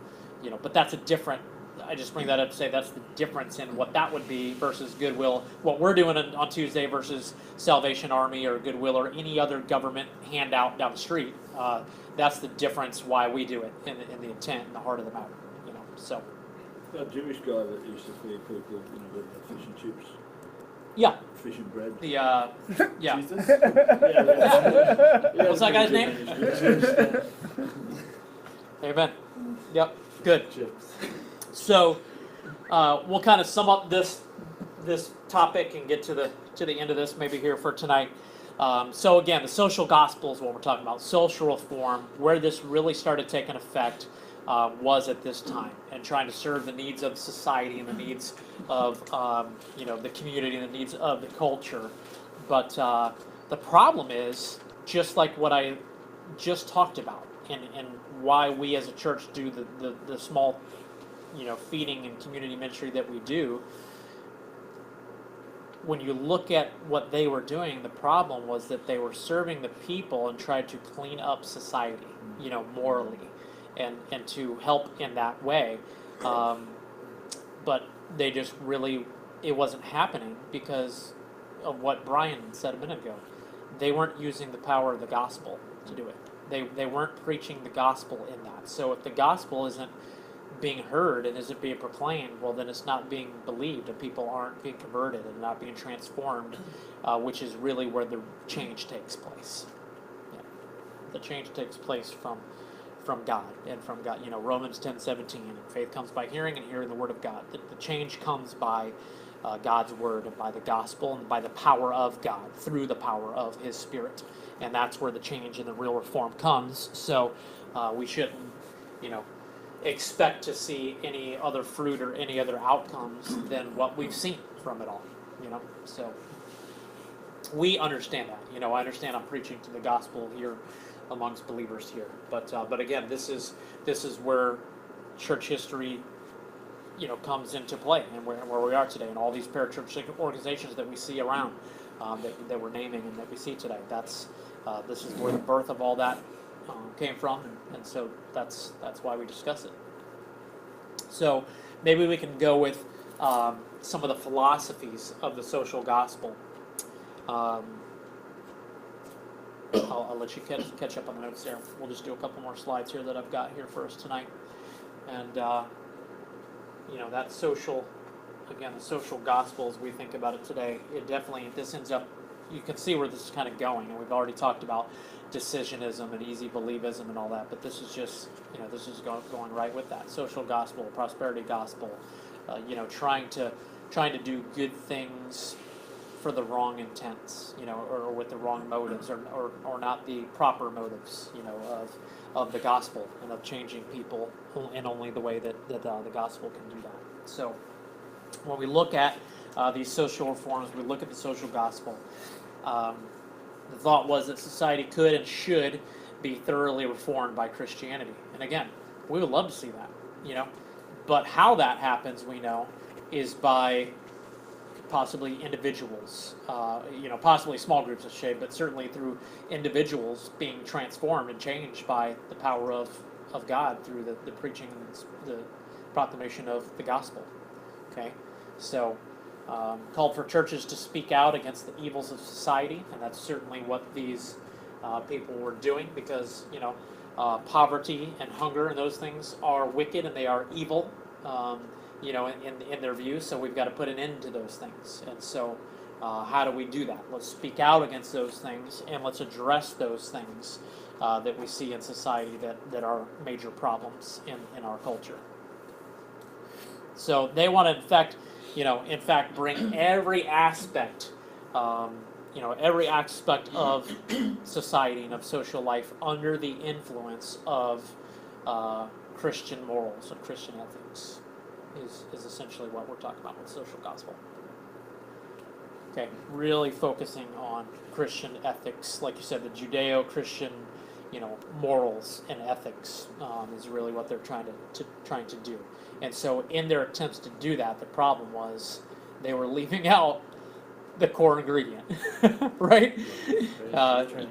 but that's a different, I just bring that up to say that's the difference in what that would be versus Goodwill, what we're doing on Tuesday versus Salvation Army or Goodwill or any other government handout down the street. That's the difference why we do it in the intent and the heart of the matter. So.
That Jewish guy that used to feed people, with the fish and chips.
Yeah.
Fish and bread.
The yeah.
Jesus?
What's that guy's name? Amen. Yep. Good.
Chips.
So we'll kind of sum up this topic and get to the end of this maybe here for tonight. So again, the social gospel is what we're talking about. Social reform, where this really started taking effect, was at this time, and trying to serve the needs of society and the needs of the community and the needs of the culture. But the problem is, just like what I just talked about, and why we as a church do the small feeding and community ministry that we do. When you look at what they were doing, the problem was that they were serving the people and tried to clean up society, morally, and to help in that way. But they just really, it wasn't happening because of what Brian said a minute ago. They weren't using the power of the gospel to do it. They weren't preaching the gospel in that. So if the gospel isn't being heard and isn't being proclaimed, well, then it's not being believed, and people aren't being converted and not being transformed, which is really where the change takes place. Yeah. The change takes place from God and from God. Romans 10:17, and faith comes by hearing and hearing the word of God. The change comes by God's word and by the gospel and by the power of God through the power of His Spirit, and that's where the change and the real reform comes. So we shouldn't, expect to see any other fruit or any other outcomes than what we've seen from it all. So we understand that. I understand I'm preaching to the gospel here amongst believers here, but again, this is where church history comes into play, and where we are today, and all these parachurch organizations that we see around, that we're naming and that we see today. This is where the birth of all that came from, and so that's why we discuss it. So maybe we can go with some of the philosophies of the social gospel. I'll let you catch up on the notes there. We'll just do a couple more slides here that I've got here for us tonight, and that social, again, the social gospel as we think about it today, this ends up, you can see where this is kind of going, and we've already talked about decisionism and easy believism and all that, but this is just, this is going right with that. Social gospel, prosperity gospel, trying to do good things for the wrong intents, or with the wrong motives, or not the proper motives, of the gospel and of changing people in only the way that the gospel can do that. So when we look at these social reforms, we look at the social gospel. The thought was that society could and should be thoroughly reformed by Christianity. And again, we would love to see that, But how that happens, we know, is by possibly individuals, possibly small groups of shade, but certainly through individuals being transformed and changed by the power of God through the preaching and the proclamation of the gospel. Okay, so called for churches to speak out against the evils of society, and that's certainly what these people were doing, because poverty and hunger and those things are wicked and they are evil. In their view, so we've got to put an end to those things. And so how do we do that? Let's speak out against those things, and let's address those things that we see in society that are major problems in our culture. So they want to, in fact, bring every aspect, every aspect of society and of social life under the influence of Christian morals and Christian ethics. Is essentially what we're talking about with social gospel. Okay, really focusing on Christian ethics, like you said, the Judeo-Christian, morals and ethics is really what they're trying to do. And so, in their attempts to do that, the problem was they were leaving out the core ingredient, right?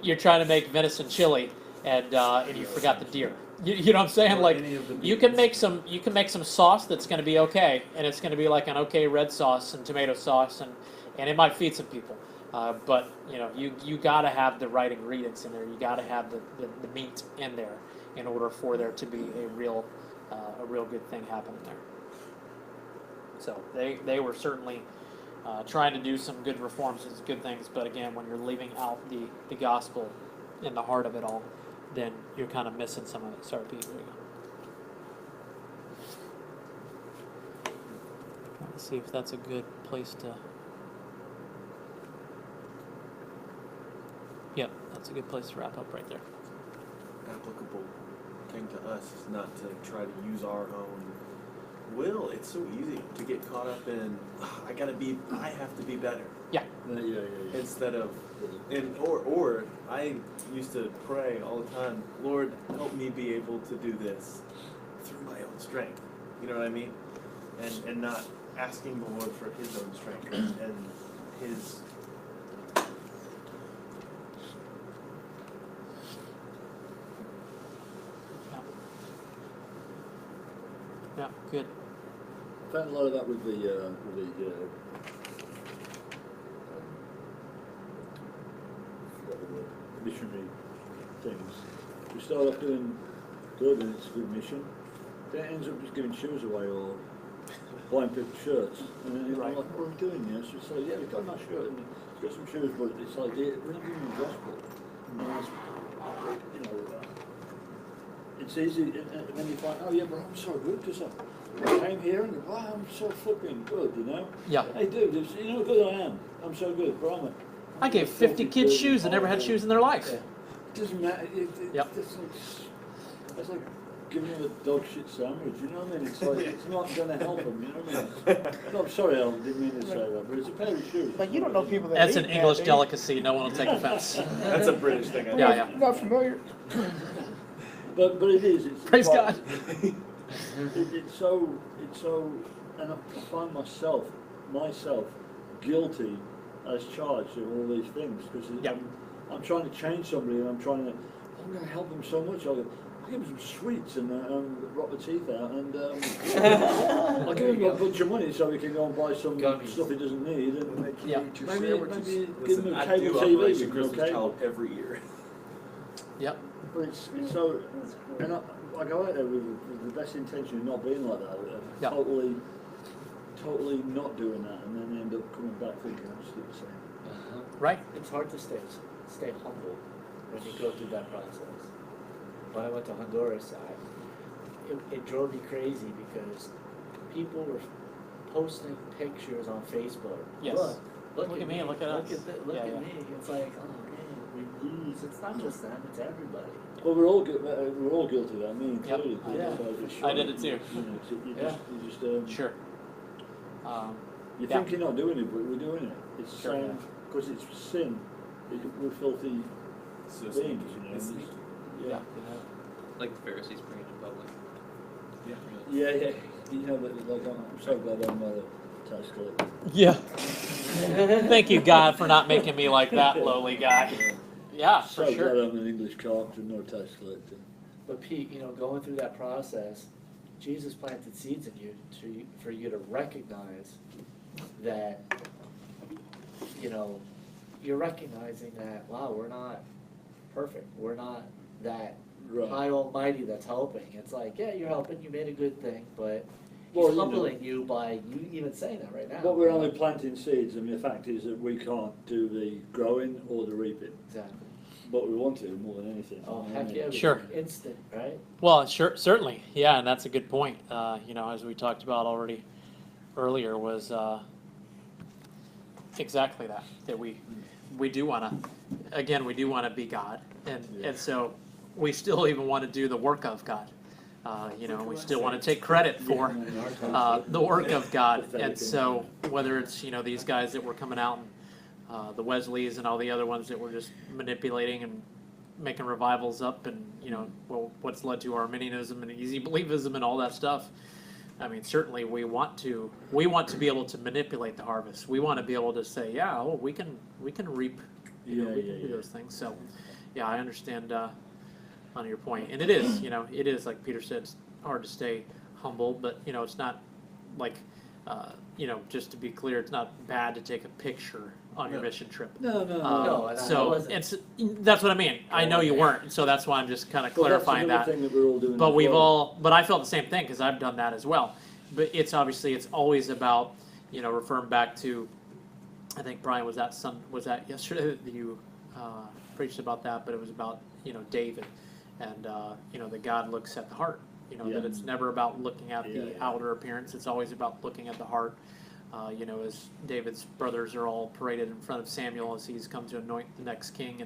You're trying to make venison chili, and you forgot the deer. You know what I'm saying? Like, you can make some sauce that's going to be okay, and it's going to be like an okay red sauce and tomato sauce, and it might feed some people. But you got to have the right ingredients in there. You got to have the meat in there in order for there to be a real good thing happening there. So they were certainly trying to do some good reforms and good things, but again, when you're leaving out the gospel in the heart of it all, then you're kind of missing some of it. Sorry, Pete. Here we go. Let's see if that's a good place to... Yep, that's a good place to wrap up right there.
Applicable thing to us is not to try to use our own will. It's so easy to get caught up in, I have to be better.
Yeah.
Instead of, or I used to pray all the time, Lord, help me be able to do this through my own strength. You know what I mean? And not asking the Lord for His own strength and His.
Yeah, good.
I found a lot of that with the missionary things. We start off doing good, and it's a good mission. Then it ends up just giving shoes away or buying people shirts. And then you're like, what are we doing? Yes, it's like, yeah, we've got a nice shirt and it's got some shoes, but it's like, we're not giving the gospel. It's easy, and then you find, oh yeah, but I'm so good because I came here and I'm so flipping good,
Yeah.
Hey dude, you know how good I am. I'm so good, but
I gave 50 kids shoes that never had shoes in their life.
Yeah. It doesn't matter.
Yep.
It's like giving them a dog shit sandwich, you know what I mean? It's like, it's not going to help them, you know what I mean? No, I'm sorry, I didn't mean to say that, but it's a pair of shoes.
But you don't know people that
That's
eat
an English
that,
delicacy. No one will take offense.
That's a British thing.
Yeah.
Not familiar.
But it is. It's
Praise God.
It's so, and I find myself guilty as charged of all these things because I'm trying to change somebody and I'm going to help them so much. I'll give them some sweets and rot the teeth out and I'll give him a bunch of money so he can go and buy some stuff he doesn't need and maybe give him a cable TV with
Christmas child every year.
Yep.
But it's so, and I go out there with the best intention of not being like that, totally not doing that, and then end up coming back thinking I'm still the same.
Right.
It's hard to stay humble when you go through that process. When I went to Honduras, it drove me crazy because people were posting pictures on Facebook.
Yes.
Look,
Look at me, look at us.
Look
Yeah,
at
yeah.
me. It's like, oh man, we lose. It's not just them, it's everybody.
Well, we're all guilty of that. Me
Yep.
included.
Yeah,
So
for
it's-
sure.
I did it too.
You know, you
Yeah.
just
Sure.
you
Yeah.
think you're not doing it, but we're doing it. It's the
Sure,
same because it's sin. We're filthy
So
beings,
sneaky.
you know.
It's
and
sneaky.
yeah.
Like the Pharisees praying in public.
Yeah.
Yeah. You know, like I'm so glad I'm not a tax collector.
Yeah. Thank you, God, for not making me like that lowly guy. Yeah,
So
for sure.
glad I'm an English carpenter, not a tax collector.
But Pete, you know, going through that process, Jesus planted seeds in you for you to recognize that, you know, you're recognizing that, wow, we're not perfect. We're not that
Right.
high almighty that's helping. It's like, yeah, you're helping, you made a good thing, but
Well,
he's
you know-
humbling you by you even saying that right now.
But we're only planting seeds, and the fact is that we can't do the growing or the reaping.
Exactly.
But we want to more than anything.
Oh, heck yeah. we
Sure.
can. Instant, right?
Well, sure, certainly, yeah, and that's a good point. You know, as we talked about already earlier, was exactly that we do want to, again, we do want to be God, and so we still even want to do the work of God. You know, we still want to take credit for the work of God, and so whether it's, you know, these guys that were coming out and the Wesleys and all the other ones that were just manipulating and making revivals up, and, you know, well, what's led to Arminianism and easy believism and all that stuff. I mean, certainly we want to be able to manipulate the harvest. We want to be able to say, yeah, oh, we can reap, you know, we can do those things. So, yeah, I understand on your point, and it is, you know, it is like Peter said, it's hard to stay humble, but, you know, it's not like, you know, just to be clear, it's not bad to take a picture on your mission trip.
No.
No, I
So
wasn't.
it's that's what I mean. I know you weren't, so that's why I'm just kind of clarifying
that's
that.
another thing that we're all doing.
But
as
we've
well.
but I felt the same thing because I've done that as well. But it's obviously it's always about, you know, referring back to, I think Brian was that yesterday that you preached about that, but it was about, you know, David, and you know, that God looks at the heart. You know,
Yeah.
that it's never about looking at the
Yeah.
outer appearance. It's always about looking at the heart. You know, as David's brothers are all paraded in front of Samuel as he's come to anoint the next king,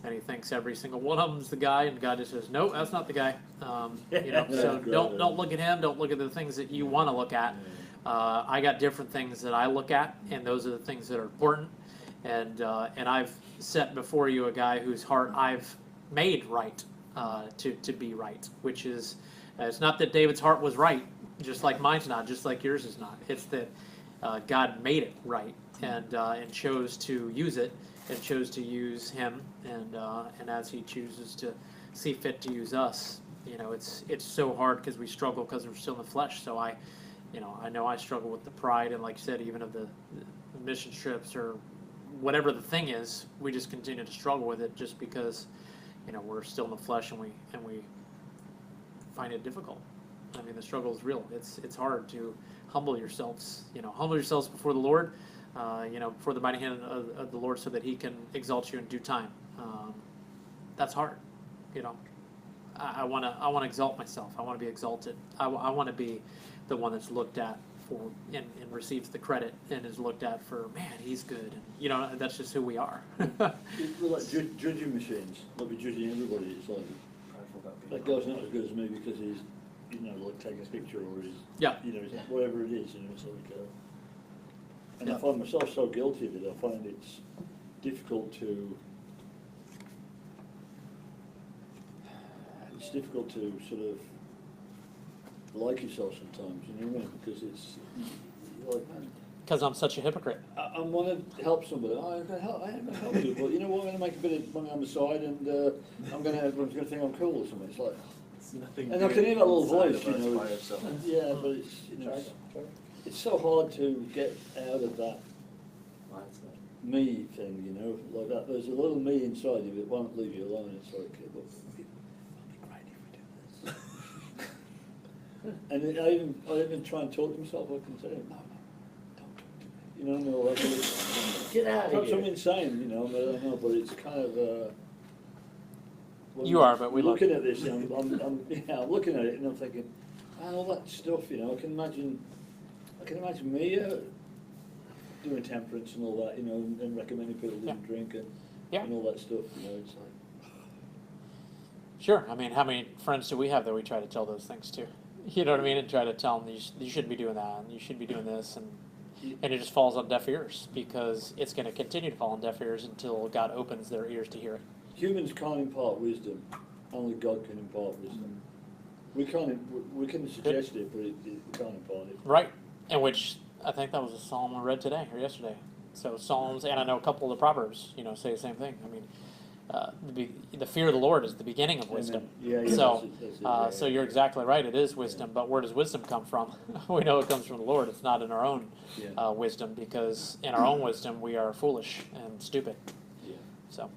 and he thinks every single one of them's the guy, and God just says, no, that's not the guy. You know, so
That's great.
don't look at him. Don't look at the things that you want to look at. I got different things that I look at, and those are the things that are important. And I've set before you a guy whose heart I've made right to be right, which is it's not that David's heart was right, just like mine's not, just like yours is not. It's that God made it right and chose to use it and chose to use him, and as he chooses to see fit to use us, you know, it's so hard because we struggle because we're still in the flesh. So I know I struggle with the pride, and like I said, even of the mission trips or whatever the thing is, we just continue to struggle with it just because, you know, we're still in the flesh and we find it difficult. I mean, the struggle is real. It's hard to humble yourselves, you know, before the Lord, you know, before the mighty hand of the Lord, so that He can exalt you in due time. That's hard, you know. I want to exalt myself. I want to be exalted. I want to be the one that's looked at for and receives the credit and is looked at for, man, he's good. And, you know, that's just who we are.
We're like judging machines. Like we're judging everybody. It's like that guy's not as good as me because he's, you know, like taking a picture or he's,
Yeah.
you know, whatever it is. You know, it's like, and
Yeah.
I find myself so guilty of it. I find it's difficult to. It's difficult to sort of like yourself sometimes, you know what I mean? Because it's you're like, man,
Because I'm such a hypocrite.
I want to help somebody. Oh, I'm going to help you, but you know what? I'm going to make a bit of money on the side, and everyone's going to think I'm cool or something. It's like,
It's nothing
and I
good
can hear that little
inside
voice,
of
you
us
know.
by ourselves.
Yeah, but it's, you know, it's so hard to get out of that me thing, you know, like that. There's a little me inside you that won't leave you alone. It's like, well, it'll be great if we do this. And I even try and talk to myself. I can say, no, don't talk to me. You know, no, like,
Get out of
perhaps I'm
here.
insane, you know. I don't know, but it's kind of. When
You are, but we love
looking at this. I'm looking at it and I'm thinking, all that stuff, you know. I can imagine me. doing temperance and all that, you know, and recommending people didn't drink and all that stuff, you know, it's like.
Sure. I mean, how many friends do we have that we try to tell those things to? You know what I mean? And try to tell them you shouldn't be doing that, and you should be doing this, and it just falls on deaf ears because it's going to continue to fall on deaf ears until God opens their ears to hear it.
Humans can't impart wisdom. Only God can impart wisdom. We can suggest it, but we can't impart it.
Right. And which I think that was a psalm I read today or yesterday. So Psalms, and I know a couple of the Proverbs, you know, say the same thing. I mean, the fear of the Lord is the beginning of wisdom.
Yeah,
So,
that's it, yeah.
so you're exactly right. It is wisdom, but where does wisdom come from? We know it comes from the Lord. It's not in our own wisdom, because in our own wisdom we are foolish and stupid.
Yeah.
So,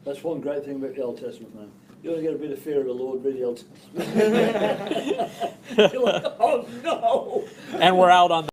That's one great thing about the Old Testament, man. You want to get a bit of fear of the Lord, read the Old Testament. You're like, oh no!
and we're out on